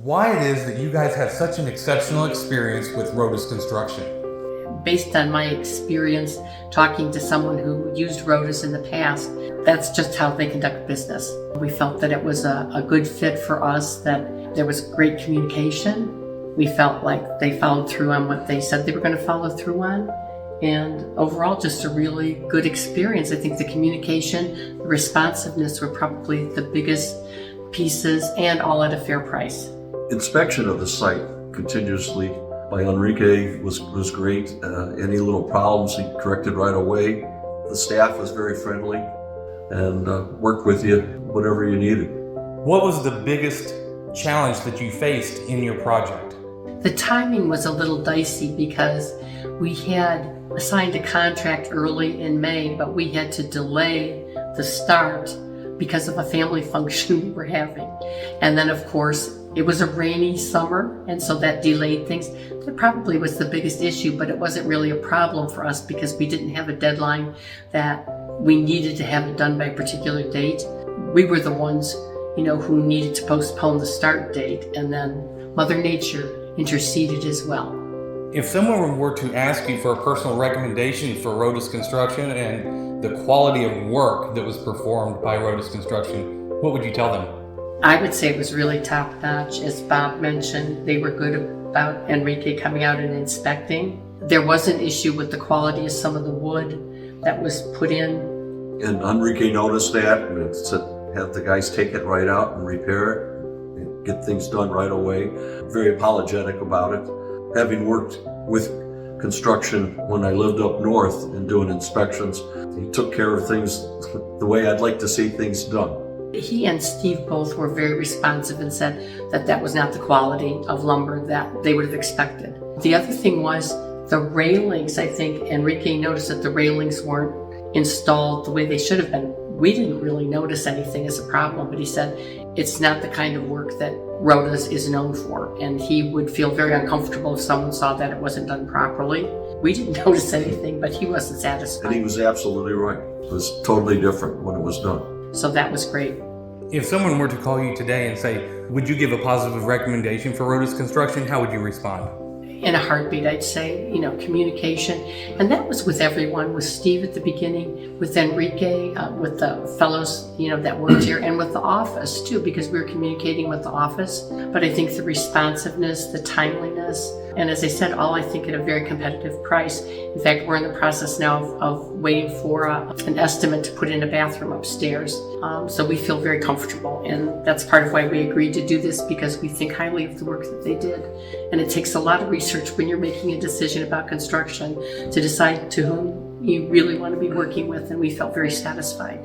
why it is that you guys had such an exceptional experience with Rodas Construction. Based on my experience talking to someone who used Rodas in the past, that's just how they conduct business. We felt that it was a good fit for us, that there was great communication. We felt like they followed through on what they said they were going to follow through on. And overall, just a really good experience. I think the communication, the responsiveness were probably the biggest pieces, and all at a fair price. Inspection of the site continuously by Enrique was great. Any little problems he corrected right away. The staff was very friendly and worked with you whatever you needed. What was the biggest challenge that you faced in your project? The timing was a little dicey because we had signed a contract early in May, but we had to delay the start because of a family function we were having. And then of course, it was a rainy summer, and so that delayed things. That probably was the biggest issue, but it wasn't really a problem for us because we didn't have a deadline that we needed to have it done by a particular date. We were the ones, who needed to postpone the start date, and then Mother Nature interceded as well. If someone were to ask you for a personal recommendation for Rodas Construction and the quality of work that was performed by Rodas Construction, what would you tell them? I would say it was really top-notch. As Bob mentioned, they were good about Enrique coming out and inspecting. There was an issue with the quality of some of the wood that was put in. And Enrique noticed that and said, have the guys take it right out and repair it, and get things done right away. Very apologetic about it. Having worked with construction when I lived up north and doing inspections, he took care of things the way I'd like to see things done. He and Steve both were very responsive and said that that was not the quality of lumber that they would have expected. The other thing was the railings. I think Enrique noticed that the railings weren't installed the way they should have been. We didn't really notice anything as a problem, but he said it's not the kind of work that Rodas is known for, and he would feel very uncomfortable if someone saw that it wasn't done properly. We didn't notice anything, but he wasn't satisfied. And he was absolutely right. It was totally different when it was done. So that was great. If someone were to call you today and say, would you give a positive recommendation for Rodas Construction, how would you respond? In a heartbeat, I'd say, communication. And that was with everyone, with Steve at the beginning, with Enrique, with the fellows, that worked here, and with the office too, because we were communicating with the office. But I think the responsiveness, the timeliness, and as I said, all I think at a very competitive price. In fact, we're in the process now of waiting for an estimate to put in a bathroom upstairs. So we feel very comfortable, and that's part of why we agreed to do this, because we think highly of the work that they did. And it takes a lot of research when you're making a decision about construction to decide to whom you really want to be working with, and we felt very satisfied.